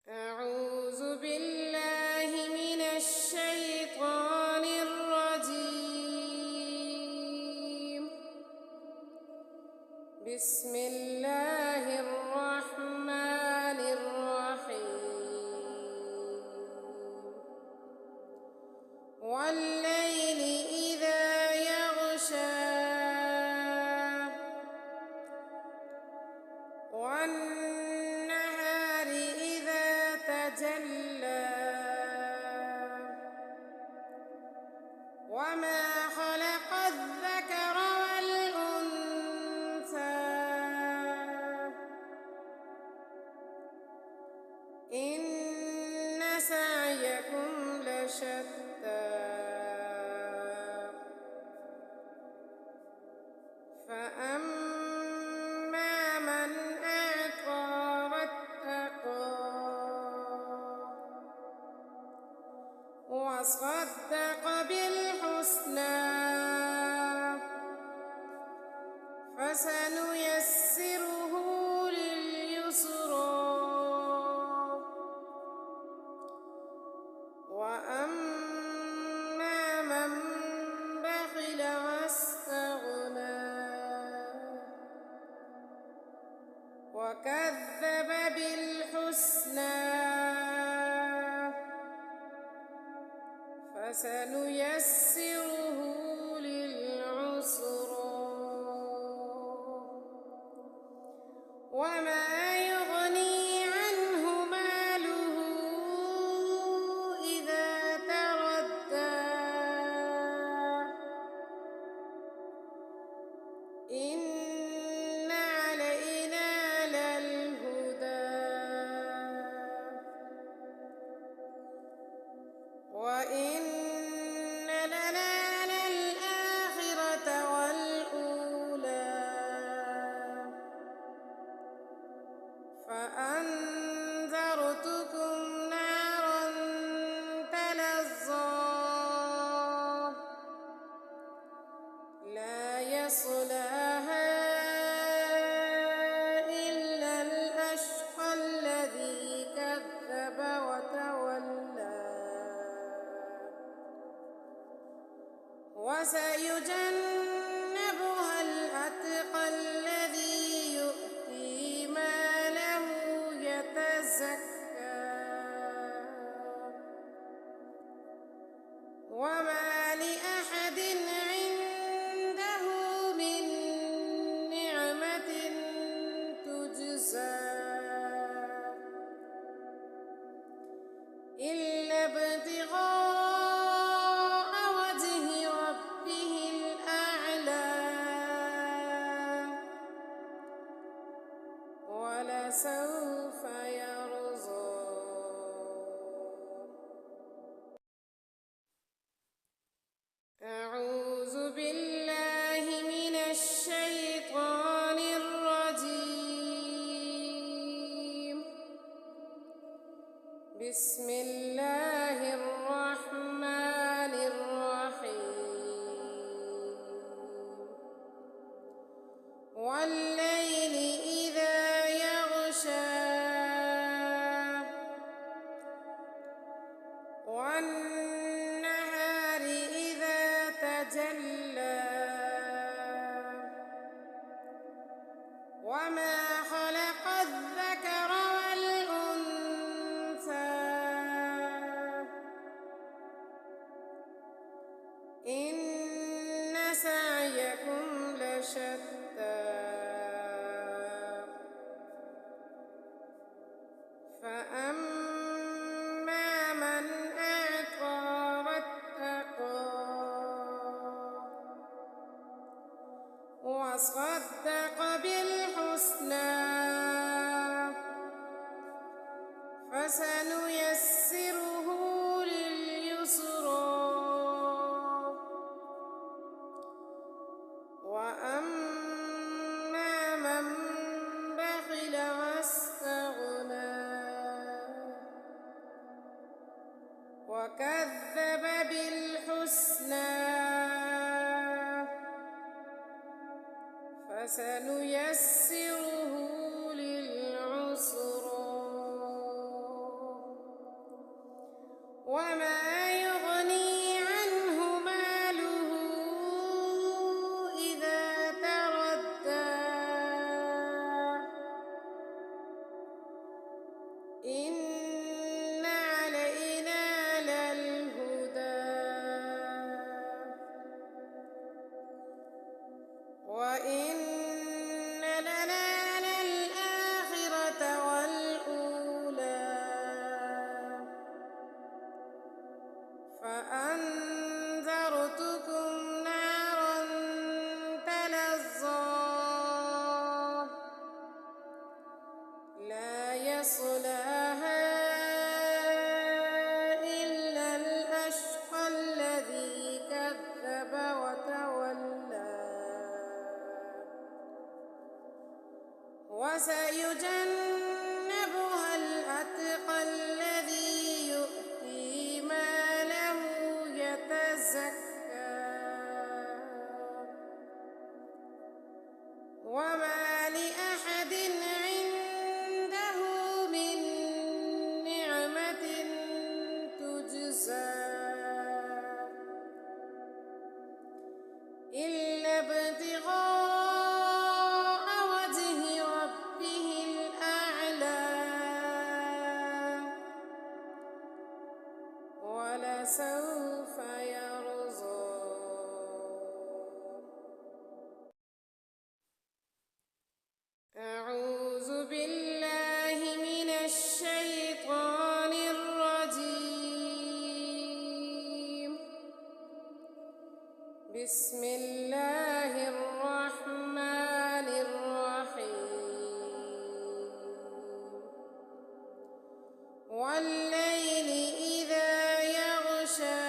أعوذ بالله من الشيطان الرجيم. بسم الله الرحمن الرحيم. والليل إذا يغشى والنهار إذا تجلى وما خلق الذكر والأنثى إن سعيكم لشتى فأما من أعطى واتقى وصدق بالحسنى فسنيسره لليسرى وأما من بخل واستغنى وكذب بالحسنى فسنيسره للعسرى وما يغني عنه ماله إذا تردى إن علينا للهدى وإن لنا للآخرة والأولى فأنذرتكم نارا تلظى لا يصلاها إلا الأشقى الذي كذب وتولى وسيجنبها الأتقى الذي يؤتي ماله يتزكى وما لأحد عنده من نعمة تجزى إلا ابتغاء وجه ربه الأعلى ولسوف يرضى. أعوذ بالله من الشيطان الرجيم. بسم الله الرحمن الرحيم. والليل إذا يغشى والنهار إذا تجلى وما خلق الذكر والأنثى إن سعيكم لشتى فأما من أعطى واتقى وصدق بالحسنى فسنيسره لليسرى وأما من بخل واستغنى وكذب بالحسنى فسنيسره للعسرى لا يصلاها إلا الأشقى الذي كذب وتولى وسيجنبها الأتقى الذي يؤتي ماله يتزكى وما لأحد عنده من نعمة تجزى إلا ابتغاء وجه ربه الأعلى ولسوف يرضى. أعوذ بالله من الشيطان الرجيم. بسم الله الرحمن الرحيم. والليل إذا يغشى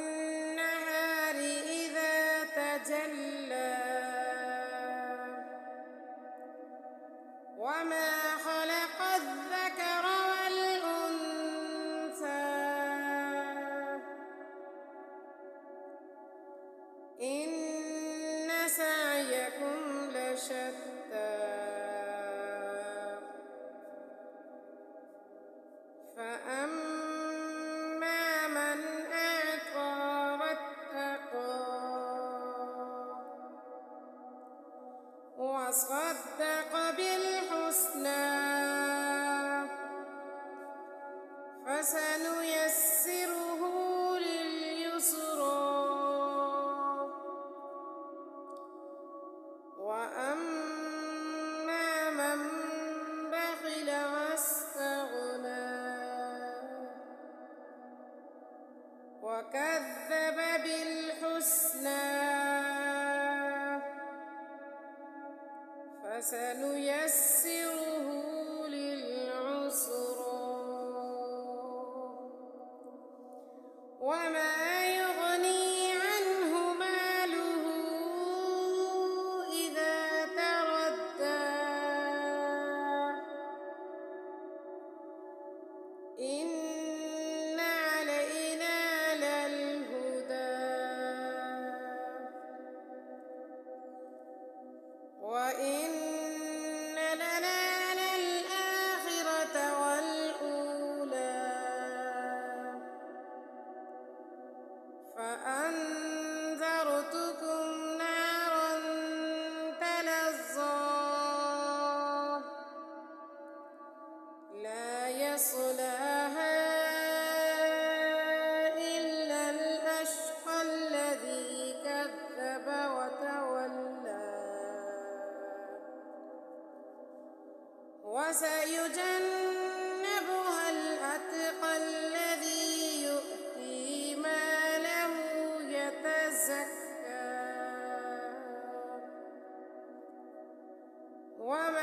والنهار إذا تجلى وما خلق الذكر والأنثى إن سعيكم لشتى فأما من أعطى واتقى وصدق بالحسنى فسنيسره لليسرى وأما من بخل واستغنى وكذب بالحسنى فسنيسره للعسرى وما يغني عنه ماله إذا تردى إن علينا للهدى وإن لنا للآخرة والأولى فأنذرتكم نارا تلظى لا يصلاها إلا الأشقى الذي كذب وتولى وسيجنبها الأتقى الذي يؤتي ماله يتزكى وما